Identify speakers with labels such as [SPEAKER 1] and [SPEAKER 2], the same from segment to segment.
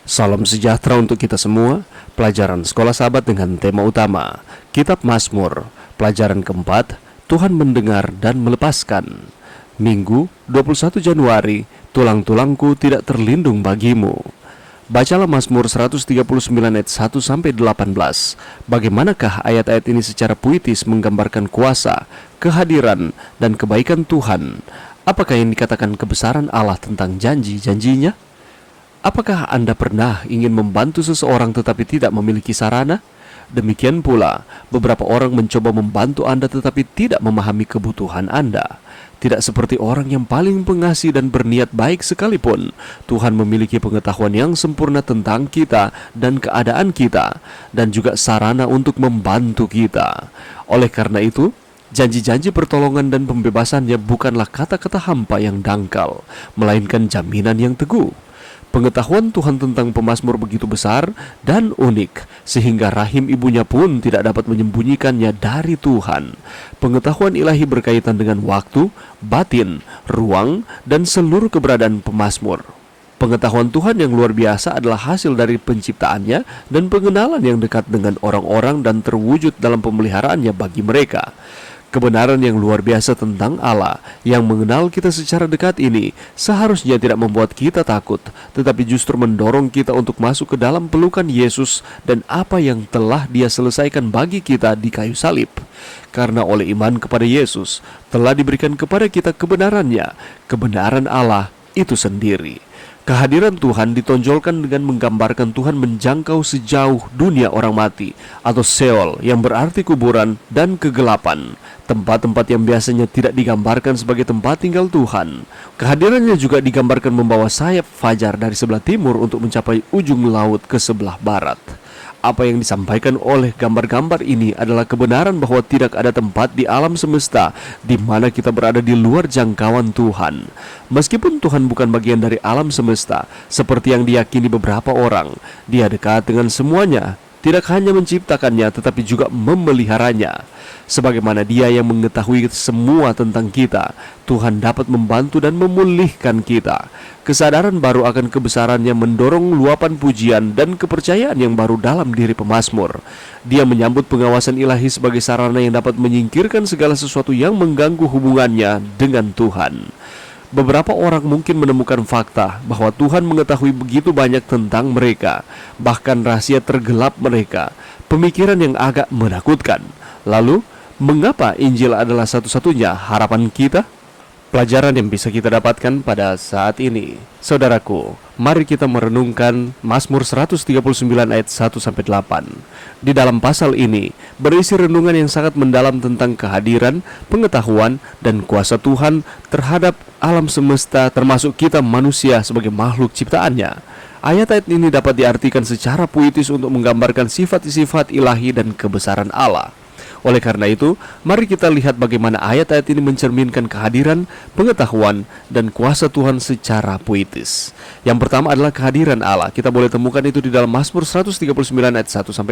[SPEAKER 1] Salam sejahtera untuk kita semua. Pelajaran Sekolah Sahabat dengan tema utama Kitab Mazmur. Pelajaran keempat, Tuhan mendengar dan melepaskan. Minggu 21 Januari, tulang-tulangku tidak terlindung bagimu. Bacalah Mazmur 139 ayat 1-18. Bagaimanakah ayat-ayat ini secara puitis menggambarkan kuasa, kehadiran, dan kebaikan Tuhan? Apakah yang dikatakan kebesaran Allah tentang janji-janjinya? Apakah Anda pernah ingin membantu seseorang tetapi tidak memiliki sarana? Demikian pula, beberapa orang mencoba membantu Anda tetapi tidak memahami kebutuhan Anda. Tidak seperti orang yang paling pengasih dan berniat baik sekalipun, Tuhan memiliki pengetahuan yang sempurna tentang kita dan keadaan kita, dan juga sarana untuk membantu kita. Oleh karena itu, janji-janji pertolongan dan pembebasannya bukanlah kata-kata hampa yang dangkal, melainkan jaminan yang teguh. Pengetahuan Tuhan tentang pemazmur begitu besar dan unik, sehingga rahim ibunya pun tidak dapat menyembunyikannya dari Tuhan. Pengetahuan ilahi berkaitan dengan waktu, batin, ruang, dan seluruh keberadaan pemazmur. Pengetahuan Tuhan yang luar biasa adalah hasil dari penciptaannya dan pengenalan yang dekat dengan orang-orang dan terwujud dalam pemeliharaannya bagi mereka. Kebenaran yang luar biasa tentang Allah yang mengenal kita secara dekat ini seharusnya tidak membuat kita takut, tetapi justru mendorong kita untuk masuk ke dalam pelukan Yesus dan apa yang telah Dia selesaikan bagi kita di kayu salib. Karena oleh iman kepada Yesus telah diberikan kepada kita kebenarannya, kebenaran Allah itu sendiri. Kehadiran Tuhan ditonjolkan dengan menggambarkan Tuhan menjangkau sejauh dunia orang mati atau Sheol yang berarti kuburan dan kegelapan, tempat-tempat yang biasanya tidak digambarkan sebagai tempat tinggal Tuhan. Kehadirannya juga digambarkan membawa sayap fajar dari sebelah timur untuk mencapai ujung laut ke sebelah barat. Apa yang disampaikan oleh gambar-gambar ini adalah kebenaran bahwa tidak ada tempat di alam semesta di mana kita berada di luar jangkauan Tuhan. Meskipun Tuhan bukan bagian dari alam semesta, seperti yang diyakini beberapa orang, Dia dekat dengan semuanya, tidak hanya menciptakannya tetapi juga memeliharanya. Sebagaimana Dia yang mengetahui semua tentang kita, Tuhan dapat membantu dan memulihkan kita. Kesadaran baru akan kebesarannya mendorong luapan pujian dan kepercayaan yang baru dalam diri pemazmur. Dia menyambut pengawasan ilahi sebagai sarana yang dapat menyingkirkan segala sesuatu yang mengganggu hubungannya dengan Tuhan. Beberapa orang mungkin menemukan fakta bahwa Tuhan mengetahui begitu banyak tentang mereka, bahkan rahasia tergelap mereka, pemikiran yang agak menakutkan. Lalu, mengapa Injil adalah satu-satunya harapan kita? Pelajaran yang bisa kita dapatkan pada saat ini. Saudaraku, mari kita merenungkan Mazmur 139 ayat 1-8. Di dalam pasal ini berisi renungan yang sangat mendalam tentang kehadiran, pengetahuan, dan kuasa Tuhan terhadap alam semesta, termasuk kita manusia sebagai makhluk ciptaannya. Ayat-ayat ini dapat diartikan secara puitis untuk menggambarkan sifat-sifat ilahi dan kebesaran Allah. Oleh karena itu, mari kita lihat bagaimana ayat-ayat ini mencerminkan kehadiran, pengetahuan, dan kuasa Tuhan secara puitis. Yang pertama adalah kehadiran Allah. Kita boleh temukan itu di dalam Mazmur 139 ayat 1-6.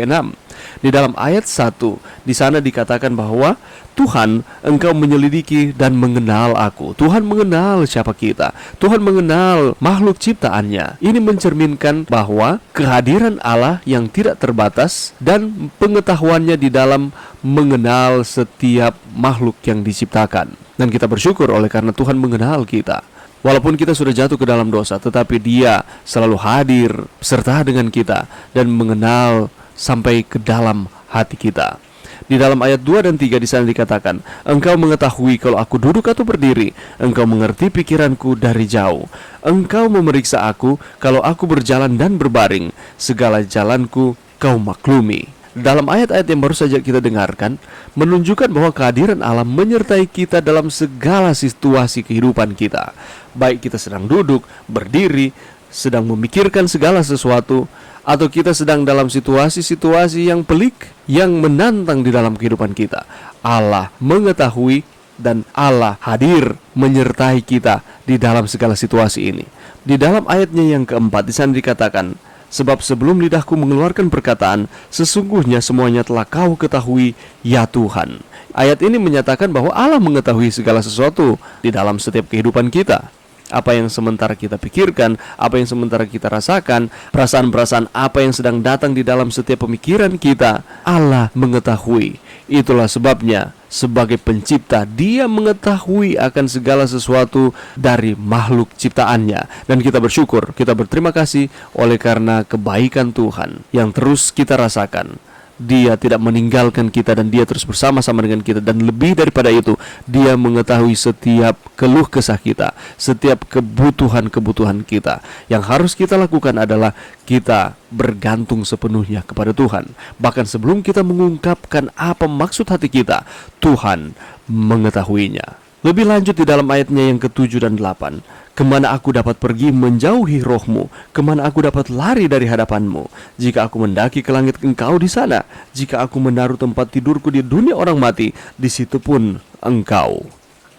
[SPEAKER 1] Di dalam ayat 1, di sana dikatakan bahwa Tuhan, Engkau menyelidiki dan mengenal aku. Tuhan mengenal siapa kita. Tuhan mengenal makhluk ciptaannya. Ini mencerminkan bahwa kehadiran Allah yang tidak terbatas dan pengetahuannya di dalam mengenal setiap makhluk yang diciptakan. Dan kita bersyukur oleh karena Tuhan mengenal kita. Walaupun kita sudah jatuh ke dalam dosa, tetapi Dia selalu hadir serta dengan kita dan mengenal sampai ke dalam hati kita. Di dalam ayat 2 dan 3 di sana dikatakan, Engkau mengetahui kalau aku duduk atau berdiri, Engkau mengerti pikiranku dari jauh. Engkau memeriksa aku kalau aku berjalan dan berbaring, segala jalanku Kau maklumi. Dalam ayat-ayat yang baru saja kita dengarkan, menunjukkan bahwa kehadiran Allah menyertai kita dalam segala situasi kehidupan kita. Baik kita sedang duduk, berdiri, sedang memikirkan segala sesuatu, atau kita sedang dalam situasi-situasi yang pelik, yang menantang di dalam kehidupan kita. Allah mengetahui dan Allah hadir menyertai kita di dalam segala situasi ini. Di dalam ayatnya yang keempat, di sana dikatakan, sebab sebelum lidahku mengeluarkan perkataan, sesungguhnya semuanya telah Kau ketahui, ya Tuhan. Ayat ini menyatakan bahwa Allah mengetahui segala sesuatu di dalam setiap kehidupan kita. apa yang sementara kita pikirkan, apa yang sementara kita rasakan, perasaan-perasaan apa yang sedang datang di dalam setiap pemikiran kita, Allah mengetahui. Itulah sebabnya sebagai pencipta, Dia mengetahui akan segala sesuatu dari makhluk ciptaannya. Dan kita bersyukur, kita berterima kasih oleh karena kebaikan Tuhan yang terus kita rasakan. Dia tidak meninggalkan kita dan Dia terus bersama-sama dengan kita. Dan lebih daripada itu, Dia mengetahui setiap keluh kesah kita, setiap kebutuhan-kebutuhan kita. Yang harus kita lakukan adalah kita bergantung sepenuhnya kepada Tuhan. Bahkan sebelum kita mengungkapkan apa maksud hati kita, Tuhan mengetahuinya. Lebih lanjut di dalam ayatnya yang ke-7 dan 8. Kemana aku dapat pergi menjauhi rohmu? Kemana aku dapat lari dari hadapanmu? Jika aku mendaki ke langit, engkau di sana. Jika aku menaruh tempat tidurku di dunia orang mati, di situ pun engkau.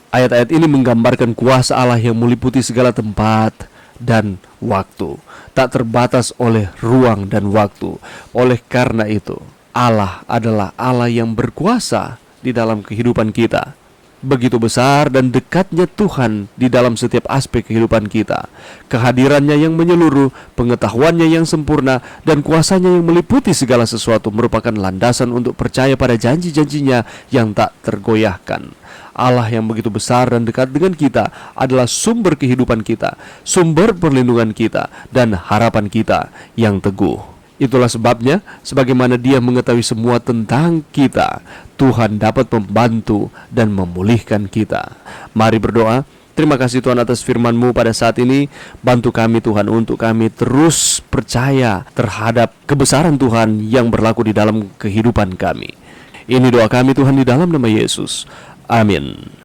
[SPEAKER 1] Ayat-ayat ini menggambarkan kuasa Allah yang meliputi segala tempat dan waktu, tak terbatas oleh ruang dan waktu. Oleh karena itu, Allah adalah Allah yang berkuasa di dalam kehidupan kita. Begitu besar dan dekatnya Tuhan di dalam setiap aspek kehidupan kita. Kehadirannya yang menyeluruh, pengetahuannya yang sempurna, dan kuasanya yang meliputi segala sesuatu merupakan landasan untuk percaya pada janji-janjinya yang tak tergoyahkan. Allah yang begitu besar dan dekat dengan kita adalah sumber kehidupan kita, sumber perlindungan kita, dan harapan kita yang teguh. Itulah sebabnya, sebagaimana Dia mengetahui semua tentang kita, Tuhan dapat membantu dan memulihkan kita. Mari berdoa. Terima kasih Tuhan atas firman-Mu pada saat ini. Bantu kami Tuhan untuk kami terus percaya terhadap kebesaran Tuhan yang berlaku di dalam kehidupan kami. Ini doa kami Tuhan di dalam nama Yesus. Amin.